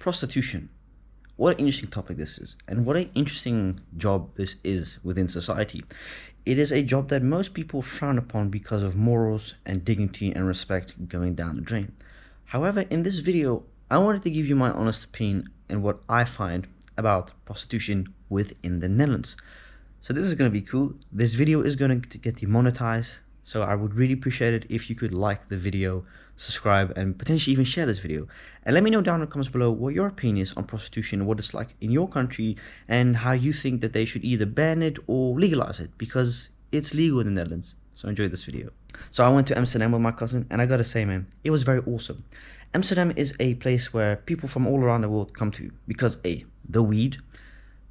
Prostitution. What an interesting topic this is, and what an interesting job this is within society. It is a job that most people frown upon because of morals and dignity and respect going down the drain. However, in this video, I wanted to give you my honest opinion and what I find about prostitution within the Netherlands. So this is going to be cool. This video is going to get demonetized, so I would really appreciate it if you could like the video, subscribe, and potentially even share this video. And let me know down in the comments below what your opinion is on prostitution, what it's like in your country, and how you think that they should either ban it or legalize it, because it's legal in the Netherlands. So enjoy this video. So I went to Amsterdam with my cousin, and I gotta say, man, it was very awesome. Amsterdam is a place where people from all around the world come to because A, the weed,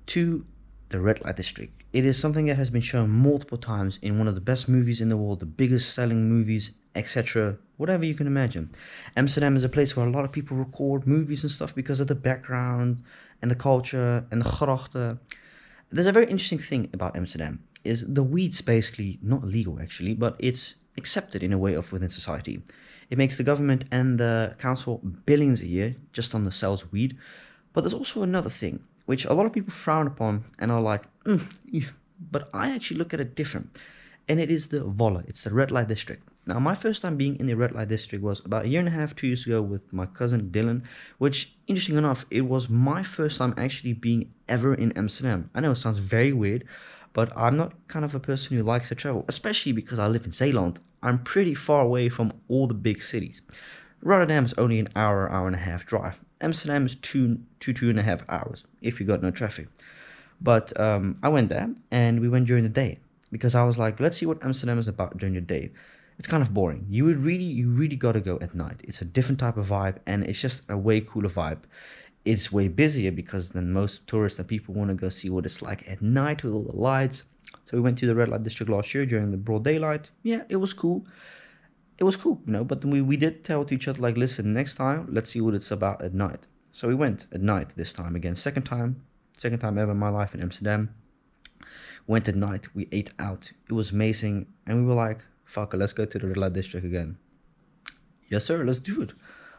2, the red light district. It is something that has been shown multiple times in one of the best movies in the world, the biggest selling movies, etc. Whatever you can imagine. Amsterdam is a place where a lot of people record movies and stuff because of the background and the culture and the grachten. There's a very interesting thing about Amsterdam is the weed's basically not legal actually, but it's accepted in a way of within society. It makes the government and the council billions a year just on the sales of weed. But there's also another thing which a lot of people frown upon and are like, but I actually look at it different. And it is the Volle, it's the red light district. Now, my first time being in the red light district was about a year and a half, 2 years ago with my cousin Dylan, which, interesting enough, it was my first time actually being ever in Amsterdam. I know it sounds very weird, but I'm not kind of a person who likes to travel, especially because I live in Zeeland. I'm pretty far away from all the big cities. Rotterdam is only an hour and a half drive. Amsterdam is two and a half hours if you got no traffic. But I went there and we went during the day because I was like, let's see what Amsterdam is about during the day. It's kind of boring. You really got to go at night. It's a different type of vibe and it's just a way cooler vibe. It's way busier because then most tourists and people want to go see what it's like at night with all the lights. So we went to the red light district last year during the broad daylight. Yeah, it was cool. It was cool, you know, but we did tell to each other, like, listen, next time, let's see what it's about at night. So we went at night this time again. Second time ever in my life in Amsterdam. Went at night, we ate out. It was amazing. And we were like, fuck it, let's go to the red light district again. Yes, sir, let's do it.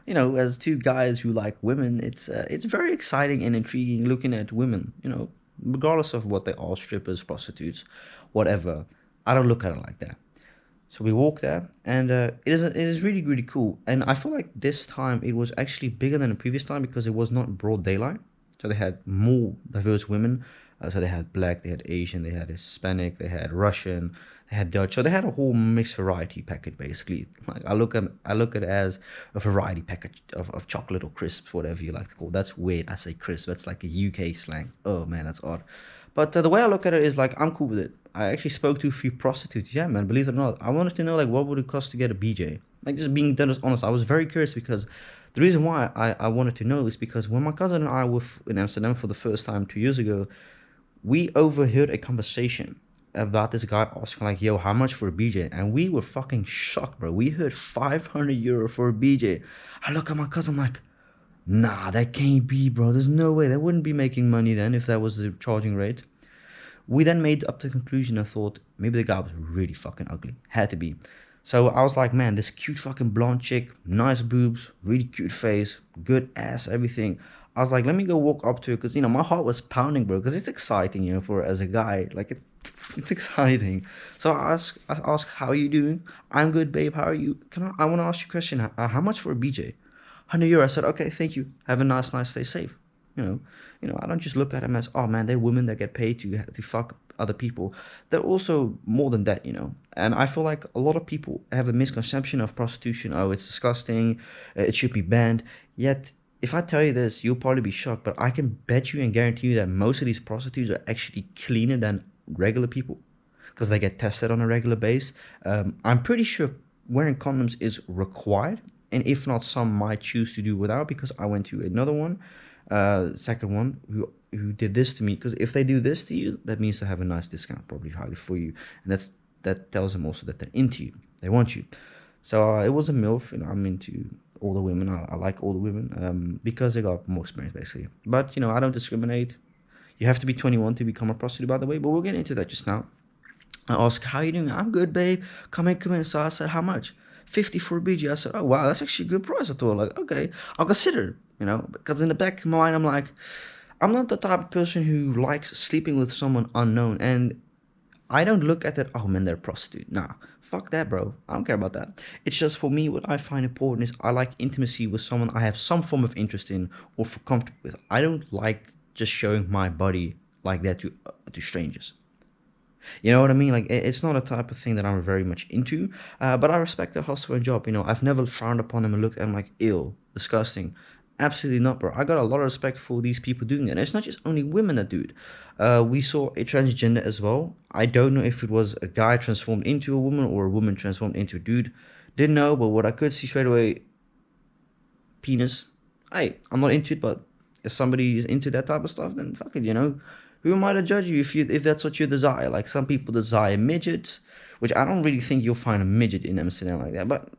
You know, as two guys who like women, it's very exciting and intriguing looking at women, you know, regardless of what they are, strippers, prostitutes, whatever. I don't look at it like that. So we walked there, and it is really cool. And I feel like this time it was actually bigger than the previous time because it was not broad daylight. So they had more diverse women. So they had black, they had Asian, they had Hispanic, they had Russian, they had Dutch. So they had a whole mixed variety package basically. Like I look at it as a variety package of chocolate or crisps, whatever you like to call it. That's weird. I say crisp. That's like a UK slang. Oh man, that's odd. But the way I look at it is like, I'm cool with it. I actually spoke to a few prostitutes. Yeah, man, believe it or not. I wanted to know, like, what would it cost to get a BJ? Like, just being dead honest, I was very curious because the reason why I wanted to know is because when my cousin and I were in Amsterdam for the first time 2 years ago, we overheard a conversation about this guy asking, like, yo, how much for a BJ? And we were fucking shocked, bro. We heard 500 euro for a BJ. I look at my cousin, I'm like, nah, that can't be, bro. There's no way. They wouldn't be making money then if that was the charging rate. We then made up the conclusion and thought maybe the guy was really fucking ugly. Had to be. So I was like, man, this cute fucking blonde chick, nice boobs, really cute face, good ass, everything. I was like, let me go walk up to her because, you know, my heart was pounding, bro, because it's exciting, you know, for as a guy. Like, it's exciting. So I asked, how are you doing? I'm good, babe. How are you? I want to ask you a question. How much for a BJ? 100 euro. I said, okay, thank you. Have a nice, stay safe. You know, I don't just look at them as, oh man, they're women that get paid to fuck other people. They're also more than that, you know. And I feel like a lot of people have a misconception of prostitution. Oh, it's disgusting. It should be banned. Yet, if I tell you this, you'll probably be shocked. But I can bet you and guarantee you that most of these prostitutes are actually cleaner than regular people because they get tested on a regular basis. I'm pretty sure wearing condoms is required. And if not, some might choose to do without because I went to another one. Second one who did this to me, because if they do this to you, that means they have a nice discount probably highly for you, and that tells them also that they're into you, they want you. So it was a MILF, and I'm into all the women. I like all the women because they got more experience basically. But you know, I don't discriminate. You have to be 21 to become a prostitute, by the way, but we'll get into that just now. I asked, how you doing? I'm good, babe. Come in. So I said, how much? 50 for a BG. I said, oh wow, that's actually a good price. I thought, like, okay, I'll consider, because in the back of my mind, I'm like, I'm not the type of person who likes sleeping with someone unknown. And I don't look at it, oh man, they're a prostitute. Nah, fuck that, bro. I don't care about that. It's just for me, what I find important is I like intimacy with someone I have some form of interest in or feel comfortable with. I don't like just showing my body like that to strangers. You know what I mean? Like, it's not a type of thing that I'm very much into. But I respect the hustle and job. I've never frowned upon them and looked at them like ill, disgusting. Absolutely not, bro. I got a lot of respect for these people doing it. And it's not just only women that do it. We saw a transgender as well. I don't know if it was a guy transformed into a woman or a woman transformed into a dude. Didn't know, but what I could see straight away, penis. Hey, I'm not into it, but if somebody is into that type of stuff, then fuck it. Who am I to judge you if that's what you desire? Like, some people desire midgets, which I don't really think you'll find a midget in Amsterdam like that. But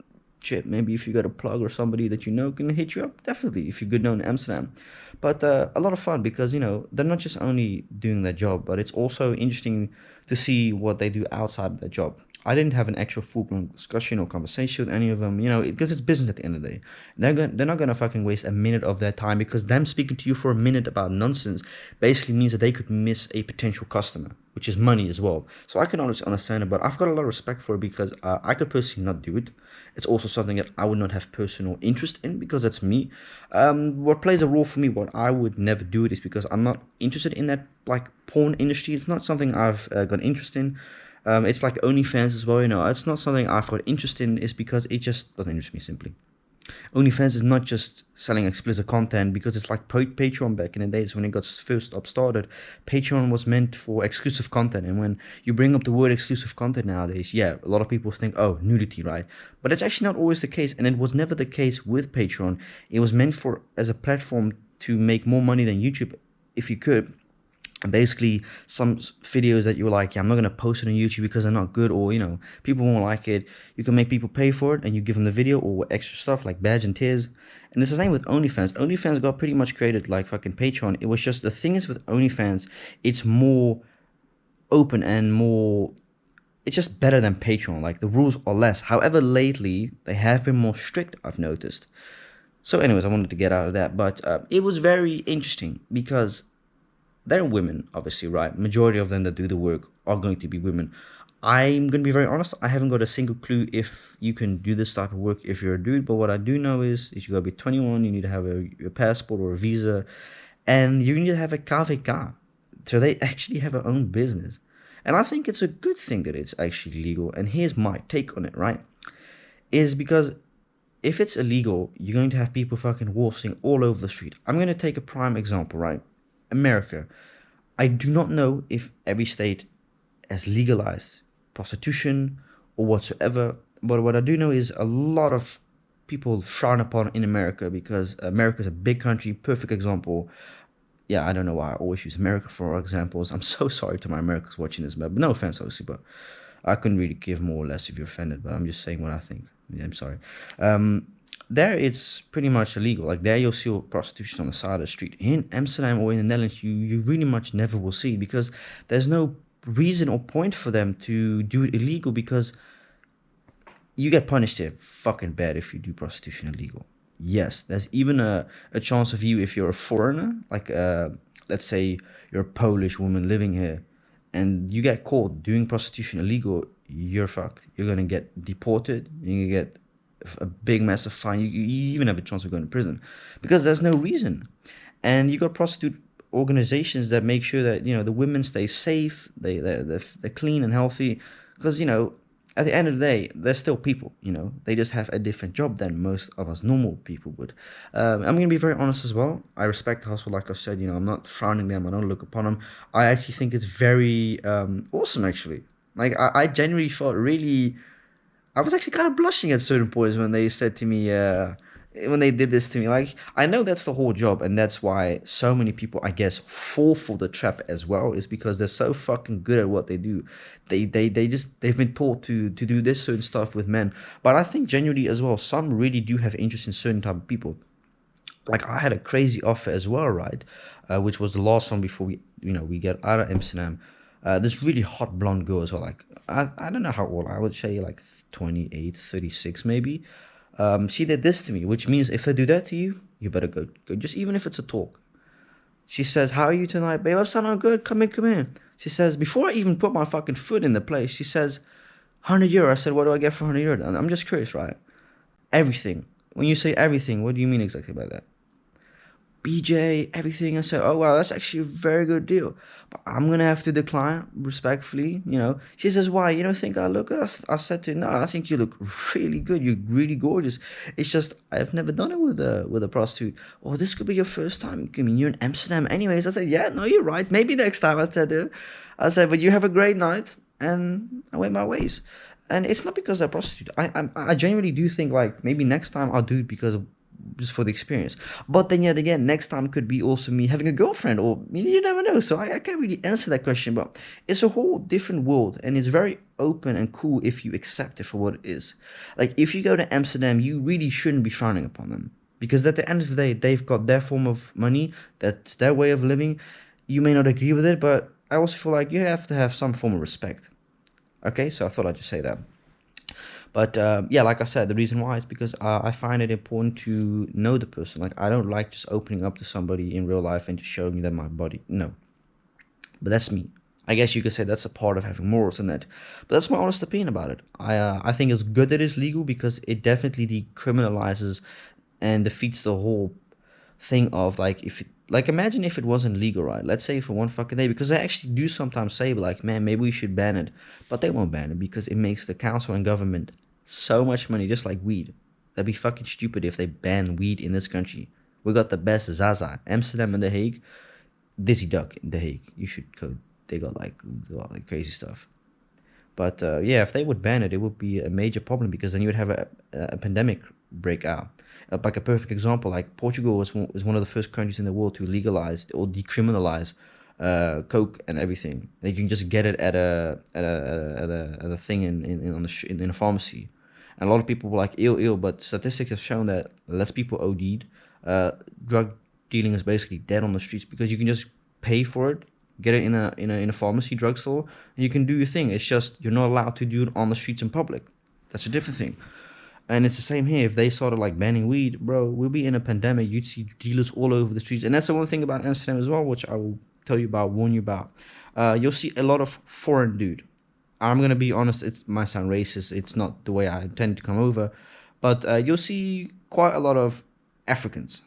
shit, maybe if you got a plug or somebody that can hit you up, definitely, if you're good known in Amsterdam. But a lot of fun because, they're not just only doing their job, but it's also interesting to see what they do outside of their job. I didn't have an actual full-blown discussion or conversation with any of them, because it's business at the end of the day. They're not gonna fucking waste a minute of their time, because them speaking to you for a minute about nonsense basically means that they could miss a potential customer, which is money as well. So I can honestly understand it, but I've got a lot of respect for it because I could personally not do it. It's also something that I would not have personal interest in because that's me. What plays a role for me, what I would never do it, is because I'm not interested in that like porn industry. It's not something I've got interest in. It's like OnlyFans as well, it's not something I've got interest in, is because it just doesn't interest me simply. OnlyFans is not just selling explicit content, because it's like Patreon back in the days when it got first up started. Patreon was meant for exclusive content, and when you bring up the word exclusive content nowadays, yeah, a lot of people think, oh, nudity, right? But it's actually not always the case, and it was never the case with Patreon. It was meant for as a platform to make more money than YouTube if you could. And basically, some videos that you're like, yeah, I'm not going to post it on YouTube because they're not good, or, people won't like it. You can make people pay for it, and you give them the video or extra stuff like badge and tears. And it's the same with OnlyFans. OnlyFans got pretty much created like fucking Patreon. It was just, the thing is with OnlyFans, it's more open and more, it's just better than Patreon. Like, the rules are less. However, lately, they have been more strict, I've noticed. So anyways, I wanted to get out of that. But it was very interesting because they're women, obviously, right? Majority of them that do the work are going to be women. I'm going to be very honest, I haven't got a single clue if you can do this type of work if you're a dude, but what I do know is you got to be 21, you need to have a passport or a visa, and you need to have a KVK. So they actually have their own business. And I think it's a good thing that it's actually legal, and here's my take on it, right? Is because if it's illegal, you're going to have people fucking waltzing all over the street. I'm going to take a prime example, right? America. I do not know if every state has legalized prostitution or whatsoever, but what I do know is a lot of people frown upon in America because America is a big country. Perfect example. Yeah, I don't know why I always use America for examples. I'm so sorry to my Americans watching this, but no offense, obviously, but I couldn't really give more or less if you're offended, but I'm just saying what I think. Yeah, I'm sorry. There it's pretty much illegal. Like, there you'll see prostitution on the side of the street. In Amsterdam or in the Netherlands, you really much never will see, because there's no reason or point for them to do it illegal, because you get punished here fucking bad if you do prostitution illegal. Yes, there's even a chance of you, if you're a foreigner, like let's say you're a Polish woman living here and you get caught doing prostitution illegal, you're fucked. You're gonna get deported. You're gonna get a big massive fine. You even have a chance of going to prison because there's no reason. And you got prostitute organizations that make sure that the women stay safe, they're clean and healthy, because at the end of the day they're still people. They just have a different job than most of us normal people would. I'm gonna be very honest as well. I respect the hustle, like I've said. I'm not frowning them, I don't look upon them. I actually think it's very awesome, actually. Like, I genuinely felt really, I was actually kind of blushing at certain points when they said to me, when they did this to me. Like, I know that's the whole job, and that's why so many people, I guess, fall for the trap as well, is because they're so fucking good at what they do. They've been taught to do this certain stuff with men. But I think genuinely as well, some really do have interest in certain type of people. Like, I had a crazy offer as well, right? Which was the last one before we get out of Amsterdam. This really hot blonde girl as well. Like, I don't know how old, I would say like 28, 36 maybe. She did this to me, which means if they do that to you, you better go. Just even if it's a talk. She says, "How are you tonight, babe? I'm sounding good. Come in, come in." She says, before I even put my fucking foot in the place, she says, €100. I said, "What do I get for €100?" And I'm just curious, right? Everything. When you say everything, what do you mean exactly by that? BJ, everything. I said, "Oh wow, that's actually a very good deal, but I'm gonna have to decline respectfully." She says, "Why? You don't think I look good?" I said to her, "No, I think you look really good. You're really gorgeous. It's just I've never done it with a prostitute. Oh, this could be your first time. I mean, you're in Amsterdam, anyways." I said, "Yeah, no, you're right. Maybe next time." "But you have a great night," and I went my ways. And it's not because I'm a prostitute. I genuinely do think like maybe next time I'll do it because of just for the experience. But then yet again, next time could be also me having a girlfriend, or you never know. So I can't really answer that question, but it's a whole different world, and it's very open and cool if you accept it for what it is. Like if you go to Amsterdam, you really shouldn't be frowning upon them, because at the end of the day, they've got their form of money, that's their way of living. You may not agree with it, but I also feel like you have to have some form of respect. Okay, so I thought I'd just say that. But yeah, like I said, the reason why is because I find it important to know the person. Like I don't like just opening up to somebody in real life and just showing them my body. No, but that's me. I guess you could say that's a part of having morals in that. But that's my honest opinion about it. I think it's good that it's legal because it definitely decriminalizes and defeats the whole thing of like if it, like imagine if it wasn't legal, right? Let's say for one fucking day, because they actually do sometimes say like, man, maybe we should ban it, but they won't ban it because it makes the council and government so much money, just like weed. That'd be fucking stupid if they ban weed in this country. We got the best Zaza, Amsterdam and The Hague, Dizzy Duck in The Hague. You should go. They got like crazy stuff. But yeah, if they would ban it, it would be a major problem because then you would have a pandemic break out. Like a perfect example, like Portugal was one of the first countries in the world to legalize or decriminalize coke and everything. Like you can just get it at a thing in a pharmacy, and a lot of people were like ill, but statistics have shown that less people OD'd. Drug dealing is basically dead on the streets because you can just pay for it, get it in a pharmacy drugstore, and you can do your thing. It's just you're not allowed to do it on the streets in public. That's a different thing. And it's the same here. If they started like banning weed, bro, we'll be in a pandemic. You'd see dealers all over the streets. And that's the one thing about Amsterdam as well, which I will tell you about, warn you about. You'll see a lot of foreign dude. I'm gonna be honest, it might sound racist. It's not the way I intend to come over. But you'll see quite a lot of Africans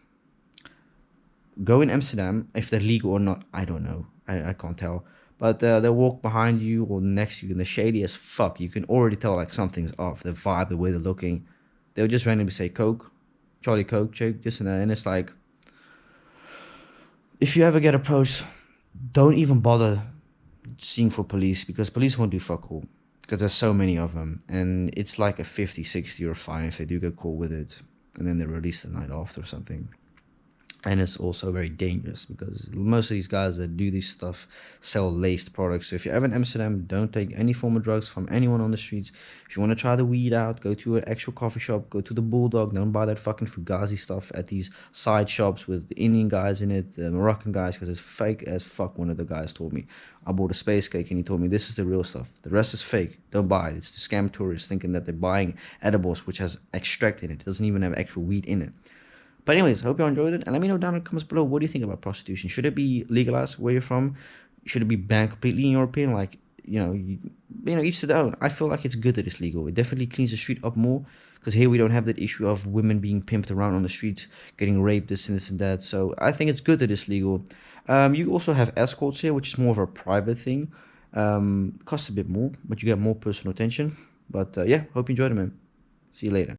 go in Amsterdam. If they're legal or not, I don't know. I can't tell. But they'll walk behind you or next to you and they're shady as fuck. You can already tell like something's off. The vibe, the way they're looking. They'll just randomly say Coke, Charlie Coke, Jake, this and that. And it's like, if you ever get approached, don't even bother seeing for police because police won't do fuck all. Because there's so many of them. And it's like a 50, 60 or fine if they do get caught with it. And then they're released the night after or something. And it's also very dangerous because most of these guys that do this stuff sell laced products. So if you're ever in Amsterdam, don't take any form of drugs from anyone on the streets. If you want to try the weed out, go to an actual coffee shop, go to the Bulldog. Don't buy that fucking Fugazi stuff at these side shops with the Indian guys in it, the Moroccan guys, because it's fake as fuck. One of the guys told me. I bought a space cake and he told me this is the real stuff. The rest is fake. Don't buy it. It's to scam tourists thinking that they're buying edibles which has extract in it. It doesn't even have actual weed in it. But anyways, hope you enjoyed it, and let me know down in the comments below, what do you think about prostitution? Should it be legalized where you're from? Should it be banned completely in your opinion? Like, each to their own. I feel like it's good that it's legal. It definitely cleans the street up more, because here we don't have that issue of women being pimped around on the streets, getting raped, this and this and that. So I think it's good that it's legal. You also have escorts here, which is more of a private thing. Costs a bit more, but you get more personal attention. But yeah, hope you enjoyed it, man. See you later.